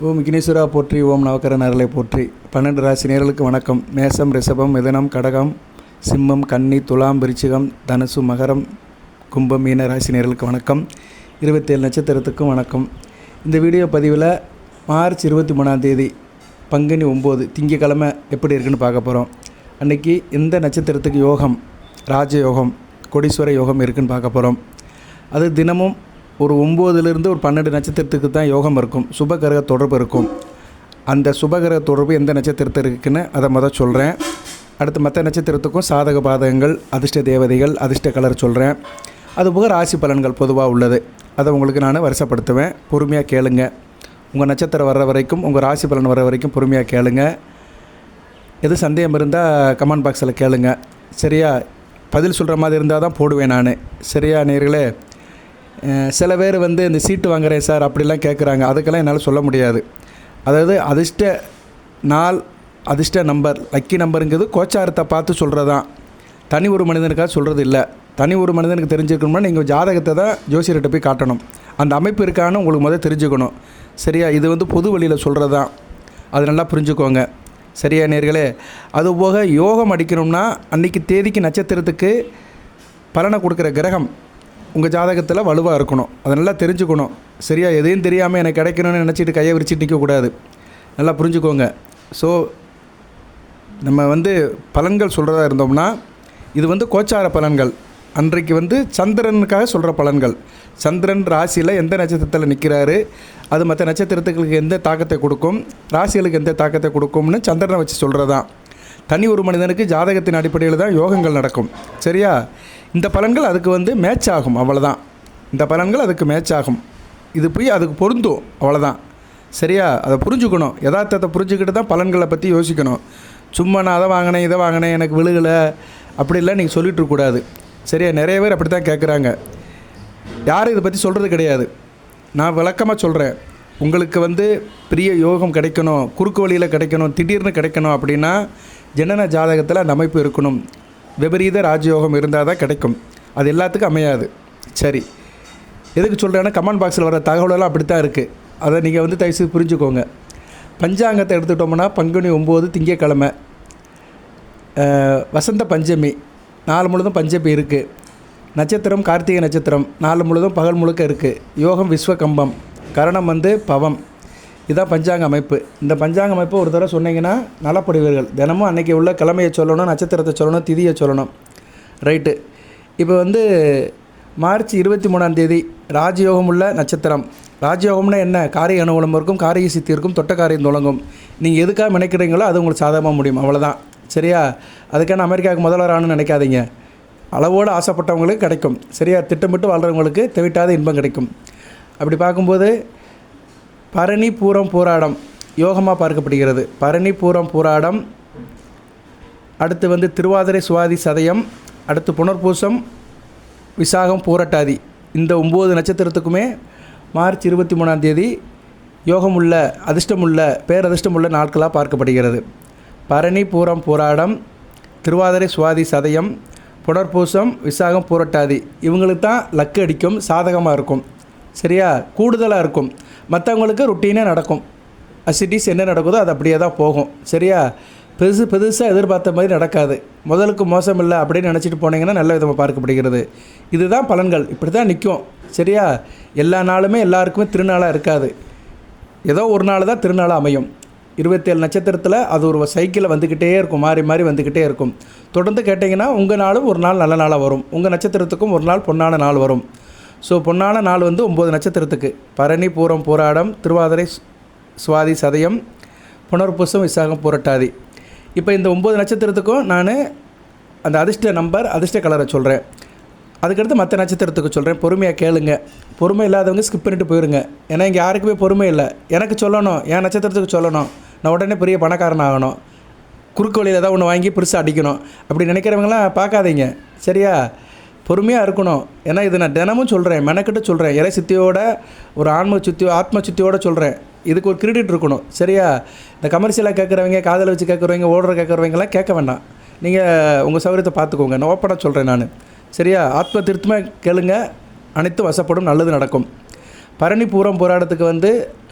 ஓம் விக்னேஸ்வரா போற்றி, ஓம் நவக்கர நரலை போற்றி. 12 ராசி நேயர்களுக்கு வணக்கம். மேசம், ரிஷபம், மிதுனம், கடகம், சிம்மம், கன்னி, துலாம், விருச்சிகம், தனுசு, மகரம், கும்பம், மீன ராசி நேயர்களுக்கு வணக்கம். 27 நட்சத்திரத்துக்கும் வணக்கம். இந்த வீடியோ பதிவில் மார்ச் 23 பங்குனி 9 திங்கக்கிழமை எப்படி இருக்குன்னு பார்க்க போகிறோம். அன்றைக்கி எந்த நட்சத்திரத்துக்கு யோகம், ராஜயோகம், கோடீஸ்வர யோகம் இருக்குதுன்னு பார்க்க போகிறோம். அது தினமும் ஒரு 9லேருந்து ஒரு 12 நட்சத்திரத்துக்கு தான் யோகம் இருக்கும், சுபகிரக தொடர்பு இருக்கும். அந்த சுபகிரக தொடர்பு எந்த நட்சத்திரத்தில் இருக்குதுன்னு அதை சொல்கிறேன். அடுத்து மற்ற நட்சத்திரத்துக்கும் சாதக பாதகங்கள், அதிர்ஷ்ட தேவதைகள், அதிர்ஷ்ட கலர் சொல்கிறேன். அதுபோக ராசி பலன்கள் பொதுவாக உள்ளது, அதை உங்களுக்கு நான் வரிசைப்படுத்துவேன். பொறுமையாக கேளுங்க. உங்கள் நட்சத்திரம் வர்ற வரைக்கும், உங்கள் ராசி பலன் வர்ற வரைக்கும் பொறுமையாக கேளுங்க. எது சந்தேகம் இருந்தால் கமெண்ட் பாக்ஸில் கேளுங்க. சரியா? பதில் சொல்கிற மாதிரி இருந்தால் தான் போடுவேன் நான். சரியா நேயர்களே? சில பேர் இந்த சீட்டு வாங்குறேன் சார் அப்படிலாம் கேட்குறாங்க. அதுக்கெல்லாம் என்னால் சொல்ல முடியாது. அதாவது அதிர்ஷ்ட நாள், அதிர்ஷ்ட நம்பர், லக்கி நம்பருங்கிறது கோச்சாரத்தை பார்த்து சொல்கிறது தான். தனி ஒரு மனிதனுக்காக சொல்கிறது இல்லை. தனி ஒரு மனிதனுக்கு தெரிஞ்சுக்கணும்னா நீங்கள் ஜாதகத்தை தான் ஜோசியர்கிட்ட போய் காட்டணும். அந்த அமைப்பு இருக்கான்னு உங்களுக்கு முதல் தெரிஞ்சுக்கணும். சரியா? இது பொது வழியில் சொல்கிறது தான். அது நல்லா புரிஞ்சுக்கோங்க. சரியா நேயர்களே? அதுபோக யோகம் அடிக்கணும்னா அன்றைக்கி தேதிக்கு நட்சத்திரத்துக்கு பலனை கொடுக்குற கிரகம் உங்கள் ஜாதகத்தில் வலுவாக இருக்கணும். அதை நல்லா தெரிஞ்சுக்கணும். சரியா? எதையும் தெரியாமல் எனக்கு கிடைக்கணும்னு நினச்சிட்டு கையை விரிச்சிட்டு நிற்கக்கூடாது. நல்லா புரிஞ்சுக்கோங்க. ஸோ நம்ம பலன்கள் சொல்கிறதா இருந்தோம்னா இது கோச்சார பலன்கள். அன்றைக்கு சந்திரனுக்காக சொல்கிற பலன்கள். சந்திரன் ராசியில் எந்த நட்சத்திரத்தில் நிற்கிறாரு, அது மற்ற நட்சத்திரத்துக்கு எந்த தாக்கத்தை கொடுக்கும், ராசிகளுக்கு எந்த தாக்கத்தை கொடுக்கும்னு சந்திரனை வச்சு சொல்கிறதான். தனி ஒரு மனிதனுக்கு ஜாதகத்தின் அடிப்படையில் தான் யோகங்கள் நடக்கும். சரியா? இந்த பலன்கள் அதுக்கு மேட்ச் ஆகும், அவ்வளோதான். இந்த பலன்கள் அதுக்கு மேட்ச் ஆகும். இது போய் அதுக்கு பொருந்தும், அவ்வளோதான். சரியா? அதை புரிஞ்சுக்கணும். யதார்த்தத்தை புரிஞ்சுக்கிட்டு தான் பலன்களை பற்றி யோசிக்கணும். சும்மா நான் அதை வாங்கினேன், இதை வாங்கினேன், எனக்கு விழுகலை அப்படிலாம் நீங்கள் சொல்லிகிட்ருக்கூடாது. சரியா? நிறைய பேர் அப்படி தான் கேட்குறாங்க. யாரும் இதை பற்றி சொல்கிறது கிடையாது. நான் விளக்கமாக சொல்கிறேன். உங்களுக்கு பெரிய யோகம் கிடைக்கணும், குறுக்கு வழியில் கிடைக்கணும், திடீர்னு கிடைக்கணும் அப்படின்னா ஜனன ஜாதகத்தில் அந்த அமைப்பு இருக்கணும். விபரீத ராஜயோகம் இருந்தால் தான் கிடைக்கும். அது எல்லாத்துக்கும் அமையாது. சரி, எதுக்கு சொல்கிறேன்னா கமெண்ட் பாக்ஸில் வர தகவலெல்லாம் அப்படி தான் இருக்குது. அதை நீங்கள் தயவுசெய்து புரிஞ்சுக்கோங்க. பஞ்சாங்கத்தை எடுத்துக்கிட்டோம்னா பங்குனி 9 திங்கக்கிழமை, வசந்த பஞ்சமி, நாள் முழுதும் பஞ்சமி இருக்குது. நட்சத்திரம் கார்த்திகை நட்சத்திரம், நாள் முழுதும் பகல் முழுக்க இருக்குது. யோகம் விஸ்வகம்பம், கரணம் பவம். இதுதான் பஞ்சாங்க அமைப்பு. இந்த பஞ்சாங்க அமைப்பு ஒரு தடவை சொன்னீங்கன்னா நலப்படுவீர்கள். தினமும் அன்றைக்கி உள்ள கிழமையை சொல்லணும், நட்சத்திரத்தை சொல்லணும், திதியை சொல்லணும். ரைட்டு. இப்போ மார்ச் 23 ராஜயோகம் உள்ள நட்சத்திரம். ராஜயோகம்னா என்ன? காரிய அனுகூலம் இருக்கும், காரிய சித்தி இருக்கும், தொட்ட காரியம் தொடங்கும். நீங்கள் எதுக்காக நினைக்கிறீங்களோ அது உங்களுக்கு சாதகமாக முடியும், அவ்வளோதான். சரியா? அதுக்கான அமெரிக்காவுக்கு முதல்வர் ஆணுன்னு நினைக்காதீங்க. அளவோடு ஆசைப்பட்டவங்களுக்கு கிடைக்கும். சரியா? திட்டமிட்டு வாழ்கிறவங்களுக்கு தெவிட்டாத இன்பம் கிடைக்கும். அப்படி பார்க்கும்போது பரணி பூரம் பூராடம் யோகமாக பார்க்கப்படுகிறது. பரணி பூரம் பூராடம், அடுத்து திருவாதிரை சுவாதி சதயம், அடுத்து புனர்பூசம் விசாகம் பூரட்டாதி. இந்த 9 நட்சத்திரத்துக்குமே மார்ச் 23 யோகம் உள்ள, அதிர்ஷ்டமுள்ள, பேரதிர்ஷ்டமுள்ள நாட்களாக பார்க்கப்படுகிறது. பரணி பூரம் பூராடம், திருவாதிரை சுவாதி சதயம், புனர்பூசம் விசாகம் பூரட்டாதி. இவங்களுக்கு தான் லக்கு அடிக்கும், சாதகமாக இருக்கும். சரியா? கூடுதலாக இருக்கும். மற்றவங்களுக்கு ருட்டீனாக நடக்கும். அசிட்டிஸ் என்ன நடக்குதோ அது அப்படியே தான் போகும். சரியா? பெருசாக எதிர்பார்த்த மாதிரி நடக்காது. முதலுக்கு மோசம் இல்லை அப்படின்னு நினச்சிட்டு போனீங்கன்னா நல்ல விதமாக பார்க்கப்படுகிறது. இதுதான் பலன்கள். இப்படி தான் நிற்கும். சரியா? எல்லா நாளுமே எல்லாருக்குமே திருநாளாக இருக்காது. ஏதோ ஒரு நாள் தான் திருநாளாக அமையும். 27 நட்சத்திரத்தில் அது ஒரு சைக்கிளில் வந்துக்கிட்டே இருக்கும், மாறி மாறி வந்துக்கிட்டே இருக்கும். தொடர்ந்து கேட்டிங்கன்னா உங்கள் நாளும் ஒரு நாள் நல்ல நாளாக வரும். உங்கள் நட்சத்திரத்துக்கும் ஒரு நாள் பொன்னான நாள் வரும். ஸோ பொன்னான நாள் 9 நட்சத்திரத்துக்கு பரணி பூரம் பூராடம், திருவாதிரை சுவாதி சதயம், புனர்பூசம் விசாகம் பூரட்டாதி. இப்போ இந்த 9 நட்சத்திரத்துக்கும் நான் அந்த அதிர்ஷ்ட நம்பர், அதிர்ஷ்ட கலரை சொல்கிறேன். அதுக்கடுத்து மற்ற நட்சத்திரத்துக்கு சொல்கிறேன். பொறுமையாக கேளுங்க. பொறுமை இல்லாதவங்க ஸ்கிப் பண்ணிட்டு போயிருங்க. ஏன்னா இங்கே யாருக்குமே பொறுமை இல்லை. எனக்கு சொல்லணும், என் நட்சத்திரத்துக்கு சொல்லணும், நான் உடனே பெரிய பணக்காரன் ஆகணும், குறுக்கு வழியில் ஏதாவது ஒன்று வாங்கி பெருசாக அடிக்கணும் அப்படி நினைக்கிறவங்களாம் பார்க்காதீங்க. சரியா? பொறுமையாக இருக்கணும். ஏன்னா இது நான் தினமும் சொல்கிறேன், மெனக்கிட்டு சொல்கிறேன். இறை சித்தியோட ஒரு ஆத்ம சித்தியோடு சொல்கிறேன். இதுக்கு ஒரு கிரெடிட் இருக்கணும். சரியா? இந்த கமர்ஷியலாக கேட்குறவங்க, காதலை வச்சு கேட்குறவங்க, ஓடுற கேட்குறவங்கலாம் கேட்க வேண்டாம். நீங்கள் உங்கள் சௌகரியத்தை பார்த்துக்கோங்க. நான் ஓப்பனாக சொல்கிறேன் நான். சரியா? ஆத்ம திருத்தமாக கேளுங்க, அனைத்தும் வசப்படும், நல்லது நடக்கும். பரணி பூரம் போராட்டத்துக்கு வந்து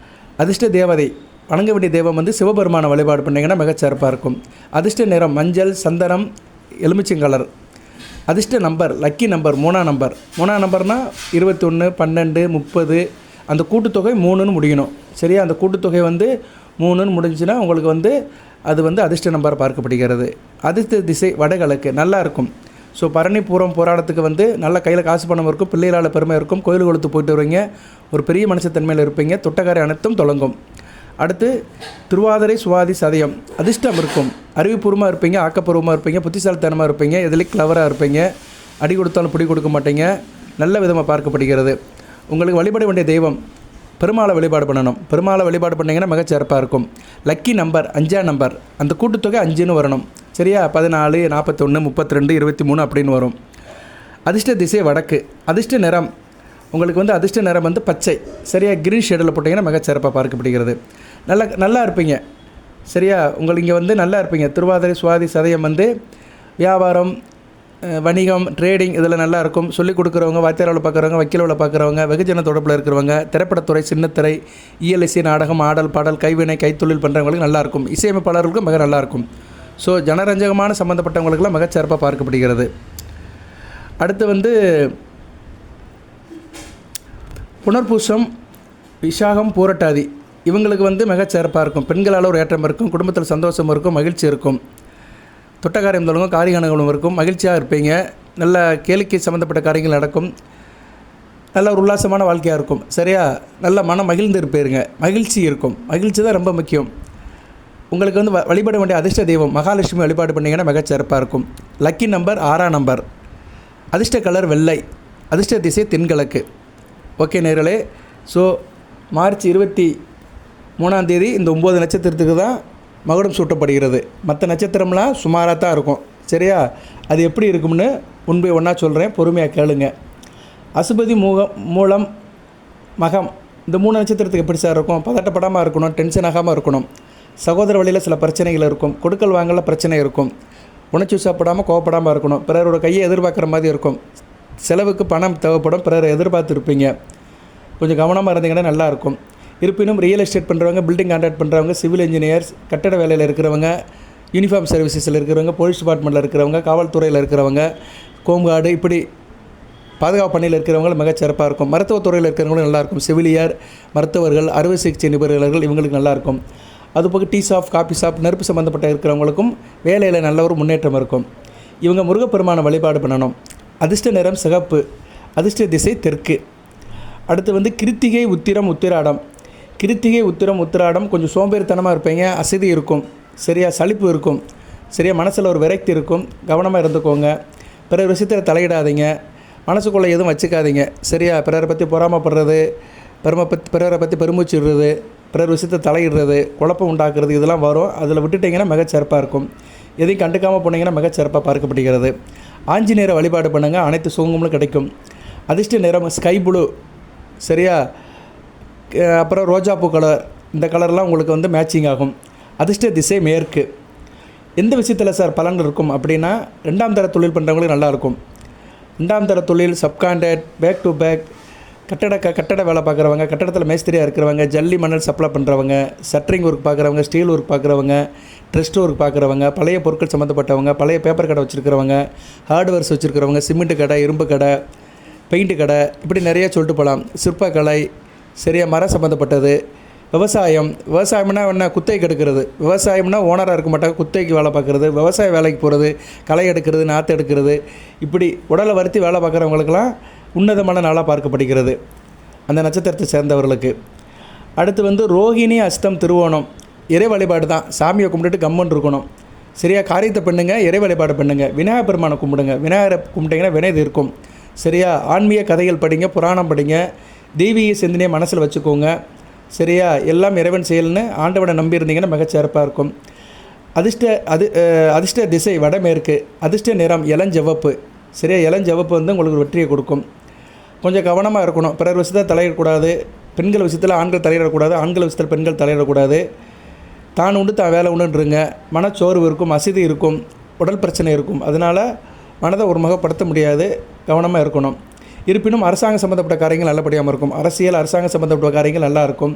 அதிர்ஷ்ட தேவதை வணங்க வேண்டிய தெய்வம் வந்து சிவபெருமான வழிபாடு பண்ணிங்கன்னா மிகச்சிறப்பாக இருக்கும். அதிர்ஷ்ட நிறம் மஞ்சள், சந்தனம், எலுமிச்சங்கலர். அதிர்ஷ்ட நம்பர் லக்கி நம்பர் 3ஆம் நம்பர். 3ஆம் நம்பர்னால் 21, 12, 30. அந்த கூட்டுத்தொகை 3ன்னு முடியணும். சரியா? அந்த கூட்டுத்தொகை வந்து 3ன்னு முடிஞ்சுன்னா உங்களுக்கு வந்து அது வந்து அதிர்ஷ்ட நம்பர் பார்க்கப்படுகிறது. அதிர்ஷ்ட திசை வடகிழக்கு, நல்லா இருக்கும். ஸோ பரணி பூரம் போராட்டத்துக்கு வந்து நல்ல கையில் காசு பணம் இருக்கும், பிள்ளைகளால் பெருமை இருக்கும், கோயில் கொளுத்து போயிட்டு வருவீங்க, ஒரு பெரிய மனுஷத்தன்மையில் இருப்பீங்க, தொட்டக்காரை அனைத்தும் தொடங்கும். அடுத்து திருவாதிரை சுவாதி சதயம் அதிர்ஷ்டம் இருக்கும், அறிவுபூர்வமாக இருப்பீங்க, ஆக்கப்பூர்வமாக இருப்பீங்க, புத்திசாலித்தனமாக இருப்பீங்க, எதுலேயும் கிளவராக இருப்பீங்க, அடி கொடுத்தாலும் பிடி கொடுக்க மாட்டீங்க, நல்ல விதமாக பார்க்கப்படுகிறது. உங்களுக்கு வழிபட வேண்டிய தெய்வம் பெருமாளை வழிபாடு பண்ணணும். பெருமாளை வழிபாடு பண்ணிங்கன்னா மிகச்சிறப்பாக இருக்கும். லக்கி நம்பர் 5ஆம் நம்பர். அந்த கூட்டுத்தொகை 5ன்னு வரணும். சரியா? 14, 41, 32, 23 அப்படின்னு வரும். அதிர்ஷ்ட திசை வடக்கு. அதிர்ஷ்ட நிறம் உங்களுக்கு வந்து அதிர்ஷ்ட நிறம் வந்து பச்சை. சரியா? கிரீன் ஷேடில் போட்டிங்கன்னா மிகச்சிறப்பாக பார்க்கப்படுகிறது. நல்லா இருப்பீங்க. சரியா? உங்களுக்கு இங்கே வந்து நல்லா இருப்பீங்க. திருவாதிரை சுவாதி சதயம் வந்து வியாபாரம், வணிகம், ட்ரேடிங் இதில் நல்லாயிருக்கும். சொல்லிக் கொடுக்குறவங்க, வாத்தியாரவில் பார்க்குறவங்க, வக்கீலவில் பார்க்குறவங்க, வெகுஜன தொடர்பில் இருக்கிறவங்க, திரைப்படத்துறை, சின்னத்திரை, இயலிசை, நாடகம், ஆடல், பாடல், கைவினை, கைத்தொழில் பண்ணுறவங்களுக்கு நல்லாயிருக்கும். இசையமைப்பாளர்களுக்கும் மிக நல்லாயிருக்கும். ஸோ ஜனரஞ்சகமான சம்மந்தப்பட்டவங்களுக்கெல்லாம் மிகச்சிறப்பாக பார்க்கப்படுகிறது. அடுத்து வந்து புனர்பூசம், விசாகம், பூரட்டாதி இவங்களுக்கு வந்து மிகச்சிறப்பாக இருக்கும். பெண்களால் ஒரு ஏற்றம் இருக்கும், குடும்பத்தில் சந்தோஷம் இருக்கும், மகிழ்ச்சி இருக்கும், தொட்டக்காரியம் தொடங்கும், காரியங்களும் இருக்கும், மகிழ்ச்சியாக இருப்பீங்க, நல்ல கேளிக்கை சம்மந்தப்பட்ட காரியங்கள் நடக்கும், நல்ல ஒரு உல்லாசமான வாழ்க்கையாக இருக்கும். சரியா? நல்ல மனம் மகிழ்ந்து இருப்பீருங்க, மகிழ்ச்சி இருக்கும். மகிழ்ச்சி தான் ரொம்ப முக்கியம். உங்களுக்கு வந்து வழிபட வேண்டிய அதிர்ஷ்ட தெய்வம் மகாலட்சுமி வழிபாடு பண்ணிங்கன்னா மிகச்சிறப்பாக இருக்கும். லக்கி நம்பர் 6ஆம் நம்பர். அதிர்ஷ்ட கலர் வெள்ளை. அதிர்ஷ்ட திசை தென்கிழக்கு. ஓகே நேயர்களே, ஸோ மார்ச் 23ஆம் தேதி இந்த 9 நட்சத்திரத்துக்கு தான் மகுடம் சூட்டப்படுகிறது. மற்ற நட்சத்திரம்லாம் சுமாராக தான் இருக்கும். சரியா? அது எப்படி இருக்கும்னு ஒன்பை ஒன்றா சொல்கிறேன், பொறுமையாக கேளுங்க. அசுபதி, மூலம், மகம் இந்த 3 நட்சத்திரத்துக்கு எப்படி சார் இருக்கும்? பதட்டப்படாமல் இருக்கணும், டென்ஷன் ஆகாமல் இருக்கணும், சகோதர வழியில் சில பிரச்சனைகள் இருக்கும், கொடுக்கல் வாங்கல பிரச்சனை இருக்கும், உணர்ச்சி சாப்பிடாமல் கோவப்படாமல் இருக்கணும், பிறரோட கையை எதிர்பார்க்குற மாதிரி இருக்கும், செலவுக்கு பணம் தேவைப்படும், பிறரை எதிர்பார்த்துருப்பீங்க, கொஞ்சம் கவனமாக இருந்தீங்கன்னா நல்லாயிருக்கும். இருப்பினும் ரியல் எஸ்டேட் பண்ணுறவங்க, பில்டிங் கான்ட்ராக்ட் பண்ணுறவங்க, சிவில் இன்ஜினியர்ஸ், கட்டட வேலையில் இருக்கிறவங்க, யூனிஃபார்ம் சர்வீசஸில் இருக்கிறவங்க, போலீஸ் டிபார்ட்மெண்ட்டில் இருக்கிறவங்க, காவல்துறையில் இருக்கிறவங்க, கோம்கார்டு இப்படி பாதுகாப்பு பணியில் இருக்கிறவங்க மிகச்சிறப்பாக இருக்கும். மருத்துவத்துறையில் இருக்கிறவங்களும் நல்லாயிருக்கும். செவிலியர், மருத்துவர்கள், அறுவை சிகிச்சை நிபுணர்கள் இவங்களுக்கு நல்லாயிருக்கும். அதுபோக டீ ஷாப், காஃபி ஷாப், நெருப்பு சம்மந்தப்பட்ட இருக்கிறவங்களுக்கும் வேலையில் நல்ல ஒரு முன்னேற்றம் இருக்கும். இவங்க முருகப்பெருமான வழிபாடு பண்ணணும். அதிர்ஷ்ட நிறம் சிகப்பு. அதிர்ஷ்ட திசை தெற்கு. அடுத்து வந்து கிருத்திகை, உத்திரம், உத்திராடம். கிருத்திகை, உத்திரம், உத்திராடம் கொஞ்சம் சோம்பேறித்தனமாக இருப்பீங்க, அசதி இருக்கும், சரியா? சலிப்பு இருக்கும், சரியா? மனசில் ஒரு விரக்தி இருக்கும், கவனமாக இருந்துக்கோங்க. பிறர் விஷயத்தில் தலையிடாதீங்க, மனசுக்குள்ளே எதுவும் வச்சுக்காதீங்க, சரியா? பிறரை பற்றி பொறாமப்படுறது, பிறரை பற்றி பெருமூச்சிடுறது, பிறர் விஷயத்தை தலையிடுறது, குழப்பம் உண்டாக்குறது இதெல்லாம் வரும். அதில் விட்டுட்டிங்கன்னா மிகச்சிறப்பாக இருக்கும். எதையும் கண்டுக்காமல் போனீங்கன்னா மிகச்சிறப்பாக பார்க்கப்படுகிறது. ஆஞ்சநேயரை வழிபாடு பண்ணுங்கள், அனைத்து சுகங்களும் கிடைக்கும். அதிர்ஷ்ட நிறம் ஸ்கை ப்ளூ. சரியா? அப்புறம் ரோஜாப்பூ கலர், இந்த கலர்லாம் உங்களுக்கு வந்து மேட்சிங் ஆகும். அதிர்ஷ்ட திசை மேற்கு. எந்த விஷயத்தில் சார் பலன் இருக்கும் அப்படின்னா, 2ஆம் தர தொழில் பண்ணுறவங்களுக்கு நல்லாயிருக்கும். 2ஆம் தர தொழில், சப்கான்ட்ராக்ட், பேக் டு பேக், கட்டட வேலை பார்க்குறவங்க, கட்டடத்தில் மேஸ்திரியாக இருக்கிறவங்க, ஜல்லி மணல் சப்ளை பண்ணுறவங்க, சட்டரிங் ஒர்க் பார்க்குறவங்க, ஸ்டீல் ஒர்க் பார்க்குறவங்க, ட்ரெஸ்ட் ஒர்க் பார்க்குறவங்க, பழைய பொருட்கள் சம்மந்தப்பட்டவங்க, பழைய பேப்பர் கடை வச்சுருக்கிறவங்க, ஹார்ட்வேர்ஸ் வச்சுருக்கிறவங்க, சிமெண்ட்டு கடை, இரும்பு கடை, பெயிண்ட்டு கடை இப்படி நிறைய சொல்லிட்டு போகலாம். சிற்பக்கலை, சரியா? மரம் சம்மந்தப்பட்டது, விவசாயம்னா என்ன? குத்தகைக்கு எடுக்கிறது. விவசாயம்னா ஓனராக இருக்க மாட்டாங்க, குத்தகைக்கு வேலை பார்க்குறது, விவசாய வேலைக்கு போகிறது, களை எடுக்கிறது, நாற்று எடுக்கிறது, இப்படி உடலை வருத்தி வேலை பார்க்குறவங்களுக்கெல்லாம் உன்னதமான நாளாக பார்க்கப்படுகிறது அந்த நட்சத்திரத்தை சேர்ந்தவர்களுக்கு. அடுத்து வந்து ரோஹிணி, அஸ்தம், திருவோணம் இறை வழிபாடு தான். சாமியை கும்பிட்டுட்டு கம்மன் இருக்கணும், சரியா? காரியத்தை பண்ணுங்க, இறை வழிபாடு பண்ணுங்கள். விநாயகர் பெருமானை கும்பிடுங்க. விநாயகரை கும்பிட்டிங்கன்னா வினை தீர்க்கும், சரியா? ஆன்மீக கதைகள் படிங்க, புராணம் படிங்க, தெய்வீக சிந்தனையை மனசில் வச்சுக்கோங்க, சரியா? எல்லாம் இறைவன் செயல்னு ஆண்டவனை நம்பியிருந்தீங்கன்னா மிகச்சிறப்பாக இருக்கும். அதிர்ஷ்ட திசை வடமேற்கு. அதிர்ஷ்ட நிறம் இளஞ்செவப்பு. சரியா? இளஞ்செவப்பு வந்து உங்களுக்கு ஒரு வெற்றியை கொடுக்கும். கொஞ்சம் கவனமாக இருக்கணும். பிறர் விஷயத்தில் தலையிடக்கூடாது, பெண்கள் விஷயத்தில் ஆண்கள் தலையிடக்கூடாது, ஆண்கள் விஷயத்தில் பெண்கள் தலையிடக்கூடாது. தான் உண்டு தான் வேலை உண்டுன்றங்க. மனச்சோர்வு இருக்கும், அசதி இருக்கும், உடல் பிரச்சனை இருக்கும். அதனால் மனதை ஒருமுகப்படுத்த முடியாது, கவனமாக இருக்கணும். இருப்பினும் அரசாங்கம் சம்மந்தப்பட்ட காரியங்கள் நல்லபடியாக இருக்கும். அரசியல், அரசாங்கம் சம்மந்தப்பட்ட காரியங்கள் நல்லா இருக்கும்.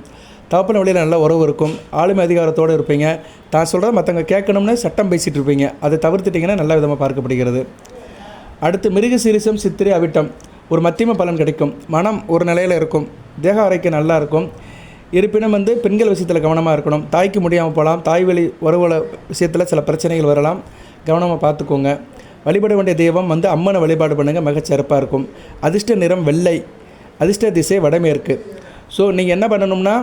தகப்பன வழியில் நல்ல உறவு இருக்கும். ஆளுமை அதிகாரத்தோடு இருப்பீங்க. தான் சொல்கிறத மற்றவங்க கேட்கணும்னு சட்டம் பேசிகிட்டு இருப்பீங்க. அதை தவிர்த்துட்டிங்கன்னா நல்ல விதமாக பார்க்கப்படுகிறது. அடுத்து மிருகசீரிஷம், சித்திரை, அவிட்டம் ஒரு மத்தியம பலன் கிடைக்கும். மனம் ஒரு நிலையில் இருக்கும். தேக ஆரோக்கியம் நல்லா இருக்கும். இருப்பினும் பெண்கள் விஷயத்தில் கவனமாக இருக்கணும். தாய்க்கு முடியாமல் போகலாம். தாய் வழி உறவுல விஷயத்தில் சில பிரச்சனைகள் வரலாம். கவனமாக பார்த்துக்கோங்க. வழிபட வேண்டிய தெய்வம் அம்மனை வழிபாடு பண்ணுங்கள், மிகச்சிறப்பாக இருக்கும். அதிர்ஷ்ட நிறம் வெள்ளை. அதிர்ஷ்ட திசை வடமேற்கு. ஸோ நீங்கள் என்ன பண்ணணும்னா,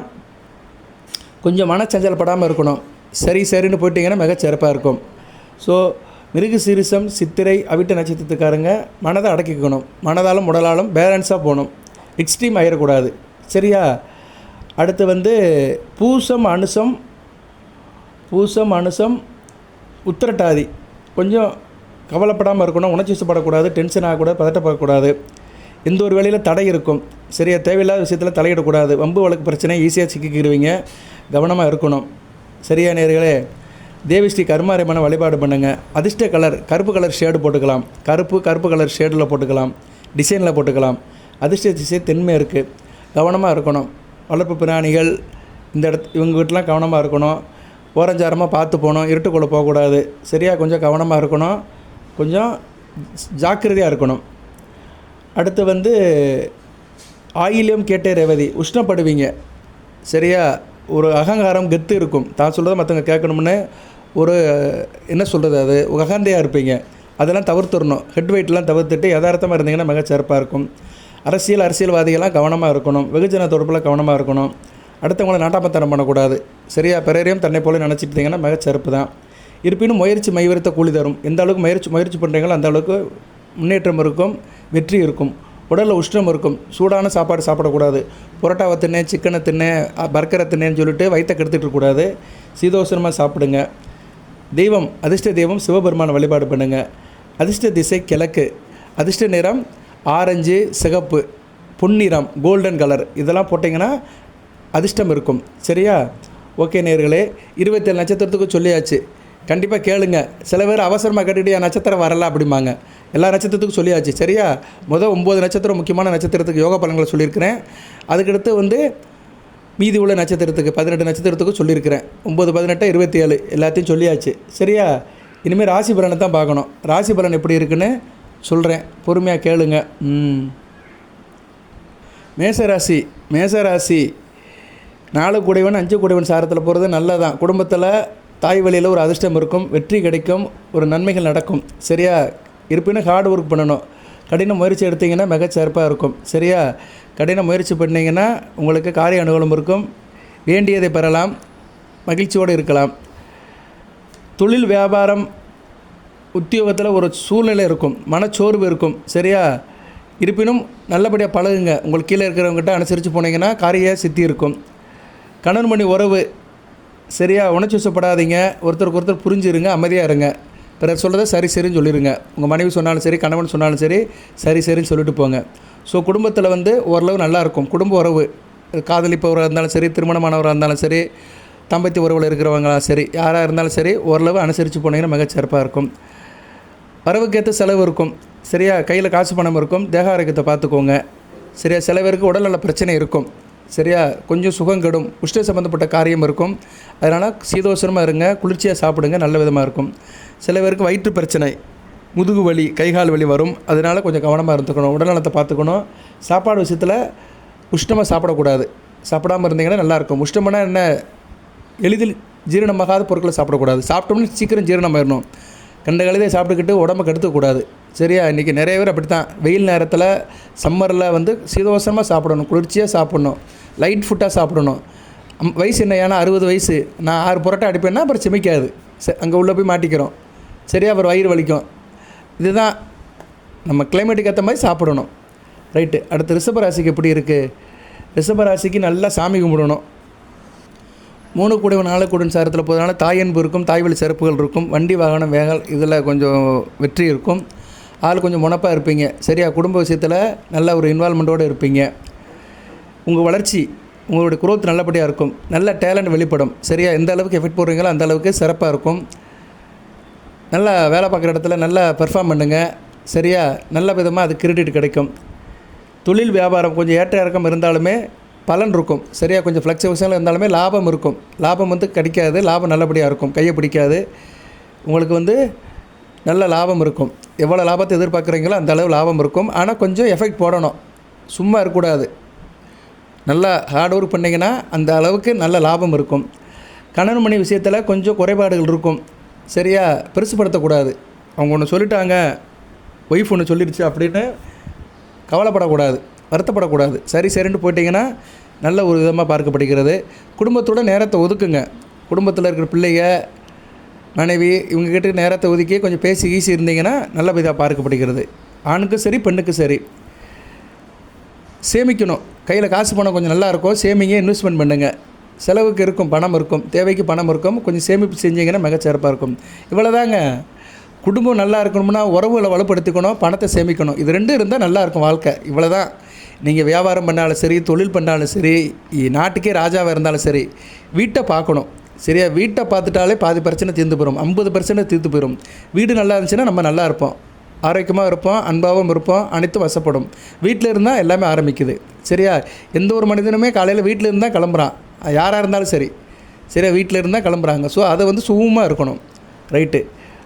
கொஞ்சம் மனச்சஞ்சலப்படாமல் இருக்கணும். சரின்னு போயிட்டீங்கன்னா மிகச்சிறப்பாக இருக்கும். ஸோ மிருகசீரிஷம், சித்திரை, அவிட்ட நட்சத்திரத்துக்காரங்க மனதை அடக்கிக்கணும். மனதாலும் உடலாலும் பேலன்ஸாக போகணும். எக்ஸ்ட்ரீம் ஆகிடக்கூடாது. சரியா? அடுத்து பூசம், அனுசம், உத்திரட்டாதி கொஞ்சம் கவலைப்படாமல் இருக்கணும். உணர்ச்சி வசப்படக்கூடாது, டென்ஷன் ஆகக்கூடாது, பதட்டப்படக்கூடாது. எந்த ஒரு வேலையில் தடை இருக்கும். சரியா? தேவையில்லாத விஷயத்தில் தலையிடக்கூடாது. வம்பு வழக்கு பிரச்சனை ஈஸியாக சிக்கிக்கிடுவீங்க. கவனமாக இருக்கணும். சரியா நேயர்களே? தேவி ஸ்ரீ கருமாரியம்மனை வழிபாடு பண்ணுங்கள். அதிர்ஷ்ட கலர் கருப்பு கலர் ஷேடு போட்டுக்கலாம். கருப்பு கலர் ஷேடில் போட்டுக்கலாம், டிசைனில் போட்டுக்கலாம். அதிர்ஷ்ட திசை தென்மேற்கு. கவனமாக இருக்கணும். வளர்ப்பு பிராணிகள் இவங்க வீட்டெலாம் கவனமாக இருக்கணும். ஓரஞ்சாரமாக பார்த்து போகணும். இருட்டுக்குள்ளே போகக்கூடாது. சரியா? கொஞ்சம் கவனமாக இருக்கணும். கொஞ்சம் ஜாக்கிரதையாக இருக்கணும். அடுத்து ஆயில்யம், கேட்டே, ரேவதி உஷ்ணப்படுவீங்க. சரியா? ஒரு அகங்காரம், கெத்து இருக்கும். தான் சொல்கிறத மற்றவங்க கேட்கணும்னு ஒரு என்ன சொல்கிறது, அது அகந்தையாக இருப்பீங்க. அதெல்லாம் தவிர்த்துடணும். ஹெட் வெயிட்லாம் தவிர்த்துட்டு யதார்த்தமாக இருந்தீங்கன்னா மிகச்சிறப்பாக இருக்கும். அரசியல்வாதிகள்லாம் கவனமாக இருக்கணும். வெகுஜன தொடர்பில் கவனமாக இருக்கணும். அடுத்தவங்களை நாட்டாமத்தனம் பண்ணக்கூடாது. சரியா? பிறரையும் தன்னை போல நினச்சிட்டிங்கன்னா மிகச்சிறப்பு தான். இருப்பினும் முயற்சி மைவரித்த கூலி தரும். எந்த அளவுக்கு முயற்சி பண்ணுறீங்களோ அந்த அளவுக்கு முன்னேற்றம் இருக்கும், வெற்றி இருக்கும். உடலில் உஷ்ணம் இருக்கும். சூடான சாப்பாடு சாப்பிடக்கூடாது. புரோட்டாவை தின்னேன், சிக்கனை தின்னேன், பர்கரை தின்னேன்னு சொல்லிட்டு வயிற்றை கெடுத்துட்டு இருக்கக்கூடாது. சீதோசனமாக சாப்பிடுங்க. தெய்வம், அதிர்ஷ்ட தெய்வம் சிவபெருமானை வழிபாடு பண்ணுங்கள். அதிர்ஷ்ட திசை கிழக்கு. அதிர்ஷ்ட நிறம் ஆரஞ்சு, சிகப்பு, பொன்னிறம், கோல்டன் கலர் இதெல்லாம் போட்டிங்கன்னா அதிர்ஷ்டம் இருக்கும். சரியா? ஓகே நேயர்களே, 27 நட்சத்திரத்துக்கு சொல்லியாச்சு. கண்டிப்பாக கேளுங்க. சில பேர் அவசரமாக கேட்டுக்கிட்டு என் நட்சத்திரம் வரல அப்படிம்பாங்க. எல்லா நட்சத்திரத்துக்கும் சொல்லியாச்சு. சரியா? 9 நட்சத்திரம் முக்கியமான நட்சத்திரத்துக்கு யோகா பலன்களை சொல்லியிருக்கிறேன். அதுக்கடுத்து மீதி உள்ள நட்சத்திரத்துக்கு 18 நட்சத்திரத்துக்கு சொல்லியிருக்கிறேன். 9, 18, 27 எல்லாத்தையும் சொல்லியாச்சு. சரியா? இனிமேல் ராசி பலனை தான் பார்க்கணும். ராசி பலன் எப்படி இருக்குன்னு சொல்கிறேன், பொறுமையாக கேளுங்க. மேசராசி 4 கூடைவன் 5 கூடைவன் சாரத்தில் போகிறது நல்லதான். குடும்பத்தில் தாய் வழியில் ஒரு அதிர்ஷ்டம் இருக்கும், வெற்றி கிடைக்கும், ஒரு நன்மைகள் நடக்கும். சரியா? இருப்பினும் ஹார்ட் ஒர்க் பண்ணணும். கடின முயற்சி எடுத்திங்கன்னா மிகச்சிறப்பாக இருக்கும். சரியா? கடின முயற்சி பண்ணிங்கன்னா உங்களுக்கு காரிய அனுகூலம் இருக்கும். வேண்டியதை பெறலாம், மகிழ்ச்சியோடு இருக்கலாம். தொழில், வியாபாரம், உத்தியோகத்தில் ஒரு சூழ்நிலை இருக்கும், மனச்சோர்வு இருக்கும். சரியா? இருப்பினும் நல்லபடியாக பழகுங்க. உங்களுக்கு கீழே இருக்கிறவங்ககிட்ட அனுசரித்து போனீங்கன்னா காரிய சித்தி இருக்கும். கணவன் மணி உறவு சரியா? உணர்ச்சி வசப்படாதீங்க. ஒருத்தருக்கு ஒருத்தர் புரிஞ்சுருங்க, அமைதியாக இருங்க. பிறர் சொல்கிறத சரின்னு சொல்லிடுங்க. உங்கள் மனைவி சொன்னாலும் சரி, கணவன் சொன்னாலும் சரி, சரின்னு சொல்லிட்டு போங்க. ஸோ குடும்பத்தில் ஓரளவு நல்லாயிருக்கும். குடும்ப உறவு, காதலிப்பவராக இருந்தாலும் சரி, திருமணமானவராக இருந்தாலும் சரி, தம்பத்தி உறவில் இருக்கிறவங்களாம் சரி, யாராக இருந்தாலும் சரி, ஓரளவு அனுசரித்து போனீங்கன்னா மிகச்சிறப்பாக இருக்கும். வரவுக்கேற்ற செலவு இருக்கும். சரியா? கையில் காசு பணம் இருக்கும். தேக ஆரோக்கியத்தை பார்த்துக்கோங்க. சரியா? சில பேருக்கு உடல்நல பிரச்சனை இருக்கும். சரியா? கொஞ்சம் சுகம் கெடும், உஷ்ண சம்மந்தப்பட்ட காரியம் இருக்கும். அதனால் சீதோசனமாக இருங்க, குளிர்ச்சியாக சாப்பிடுங்க, நல்ல விதமாக இருக்கும். சில பேருக்கு வயிற்று பிரச்சனை, முதுகு வலி, கைகால் வலி வரும். அதனால் கொஞ்சம் கவனமாக இருந்துக்கணும், உடல்நலத்தை பார்த்துக்கணும். சாப்பாடு விஷயத்தில் உஷ்ணமாக சாப்பிடக்கூடாது. சாப்பிடாமல் இருந்தீங்கன்னா நல்லாயிருக்கும். உஷ்ணம்னா என்ன? எளிதில் ஜீரணமாகாத பொருட்களை சாப்பிடக்கூடாது. சாப்பிட்டோம்னு சீக்கிரம் ஜீரணமாயிடணும். கண்ட கழுதை சாப்பிட்டுக்கிட்டு உடம்பை கெடுத்துக்கூடாது. சரியா? இன்றைக்கி நிறைய பேர் அப்படி தான். வெயில் நேரத்தில் சம்மரில் சீதோசமாக சாப்பிடணும், குளிர்ச்சியாக சாப்பிடணும், லைட் ஃபுட்டாக சாப்பிடணும். வயசு என்ன? ஏன்னா 60 வயசு. நான் 6 புரோட்டா அடிப்பேன்னா அப்புறம் செமிக்காது. அங்கே உள்ளே போய் மாட்டிக்கிறோம். சரியா? அப்புறம் வயிறு வலிக்கும். இதுதான் நம்ம கிளைமேட்டுக்கு ஏற்ற மாதிரி சாப்பிடணும். ரைட்டு. அடுத்து ரிஷபராசிக்கு எப்படி இருக்குது? ரிஷபராசிக்கு நல்லா சாமி கும்பிடணும். 3 கூடைவன் 4 கூடைவன் சாரத்தில் போகிறதுனால தாய் அன்பு இருக்கும், தாய் வழி சிறப்புகள் இருக்கும், வண்டி வாகனம் வேகல் இதில் கொஞ்சம் வெற்றி இருக்கும். ஆள் கொஞ்சம் முனப்பாக இருப்பீங்க. சரியா? குடும்ப விஷயத்தில் நல்ல ஒரு இன்வால்மெண்ட்டோடு இருப்பீங்க. உங்கள் வளர்ச்சி, உங்களுடைய குரோத் நல்லபடியாக இருக்கும். நல்ல டேலண்ட் வெளிப்படும். சரியா? எந்த அளவுக்கு எஃபெக்ட் போடுறீங்களோ அந்த அளவுக்கு சிறப்பாக இருக்கும். நல்லா வேலை பார்க்குற இடத்துல நல்லா பெர்ஃபார்ம் பண்ணுங்கள். சரியா, நல்ல விதமாக அது கிரெடிட் கிடைக்கும். தொழில் வியாபாரம் கொஞ்சம் ஏற்ற இறக்கம் இருந்தாலுமே பலன் இருக்கும். சரியா, கொஞ்சம் ஃப்ளக்சுவேஷனில் இருந்தாலுமே லாபம் இருக்கும். லாபம் கிடைக்காது, லாபம் நல்லபடியாக இருக்கும், கையை பிடிக்காது. உங்களுக்கு நல்ல லாபம் இருக்கும். எவ்வளோ லாபத்தை எதிர்பார்க்குறீங்களோ அந்த அளவு லாபம் இருக்கும். ஆனால் கொஞ்சம் எஃபெக்ட் போடணும், சும்மா இருக்கக்கூடாது. நல்லா ஹார்ட் ஒர்க் பண்ணிங்கன்னா அந்த அளவுக்கு நல்ல லாபம் இருக்கும். கணவன் மனைவி விஷயத்தில் கொஞ்சம் குறைபாடுகள் இருக்கும். சரியா, பெருசுப்படுத்தக்கூடாது. அவங்க ஒன்று சொல்லிட்டாங்க, ஒய்ஃப் ஒன்று சொல்லிடுச்சு அப்படின்னு கவலைப்படக்கூடாது, வருத்தப்படக்கூடாது. சரின்ட்டு போயிட்டிங்கன்னா நல்ல ஒரு விதமாக பார்க்கப்படுகிறது. குடும்பத்தோட நேரத்தை ஒதுக்குங்க. குடும்பத்தில் இருக்கிற பிள்ளைங்க, மனைவி இவங்ககிட்ட நேரத்தை ஒதுக்கி கொஞ்சம் பேசி இருந்தீங்கன்னா நல்ல விதமாக பார்க்கப்படுகிறது. ஆணுக்கும் சரி பெண்ணுக்கும் சரி. சேமிக்கணும். கையில் காசு பணம் கொஞ்சம் நல்லாயிருக்கும், சேமிங்க, இன்வெஸ்ட்மெண்ட் பண்ணுங்கள். செலவுக்கு இருக்கும், பணம் இருக்கும், தேவைக்கு பணம் இருக்கும். கொஞ்சம் சேமிப்பு செஞ்சிங்கன்னா மிகச்சிறப்பாக இருக்கும். இவ்வளோதாங்க. குடும்பம் நல்லா இருக்கணும்னா உறவுகளை வலுப்படுத்திக்கணும், பணத்தை சேமிக்கணும். இது ரெண்டும் இருந்தால் நல்லாயிருக்கும் வாழ்க்கை. இவ்வளோ தான். நீங்கள் வியாபாரம் பண்ணாலும் சரி, தொழில் பண்ணாலும் சரி, நாட்டுக்கே ராஜாவாக இருந்தாலும் சரி, வீட்டை பார்க்கணும். சரியா, வீட்டை பார்த்துட்டாலே பாதி பிரச்சனை தீர்ந்து போயிடும், 50% தீர்த்து போயிடும். வீடு நல்லா இருந்துச்சுன்னா நம்ம நல்லா இருப்போம், ஆரோக்கியமாக இருப்போம், அன்பாகவும் இருப்போம், அனைத்தும் வசப்படும். வீட்டில் இருந்தால் எல்லாமே ஆரம்பிக்குது. சரியா, எந்த ஒரு மனிதனுமே காலையில் வீட்டில் இருந்தால் கிளம்புறான், யாராக இருந்தாலும் சரி. சரியா, வீட்டில் இருந்தால் கிளம்புறாங்க. ஸோ அதை சுகமாக இருக்கணும். ரைட்டு.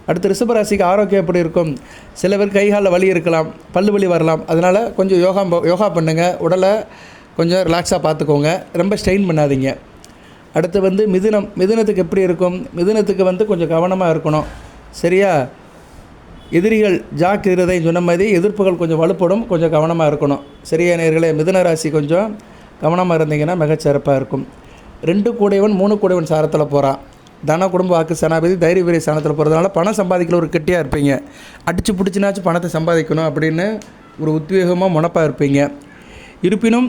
அடுத்து ரிஷபராசிக்கு ஆரோக்கியம் எப்படி இருக்கும்? சில பேர் கைகாலில் வலி இருக்கலாம், பல்லு வலி வரலாம். அதனால் கொஞ்சம் யோகா பண்ணுங்கள். உடலை கொஞ்சம் ரிலாக்ஸாக பார்த்துக்கோங்க, ரொம்ப ஸ்ட்ரெயின் பண்ணாதீங்க. அடுத்து மிதுனத்துக்கு எப்படி இருக்கும்? மிதுனத்துக்கு கொஞ்சம் கவனமாக இருக்கணும். சரியா, எதிரிகள் ஜாக்கிரதை சொன்ன மாதிரி எதிர்ப்புகள் கொஞ்சம் வலுப்படும், கொஞ்சம் கவனமாக இருக்கணும். சரியா நேயர்களே, மிதுன ராசி கொஞ்சம் கவனமாக இருந்தீங்கன்னா மிகச்சிறப்பாக இருக்கும். 2 கூடையவன் 3 கூடையவன் சாரத்தில் போகிறான். தன குடும்ப வாக்கு சனாபதி தைரிய வீரிய ஸ்தானத்தில் போகிறதுனால பணம் சம்பாதிக்கல ஒரு கெட்டியாக இருப்பீங்க. அடித்து பிடிச்சினாச்சும் பணத்தை சம்பாதிக்கணும் அப்படின்னு ஒரு உத்வேகமாக முனப்பாக இருப்பீங்க. இருப்பினும்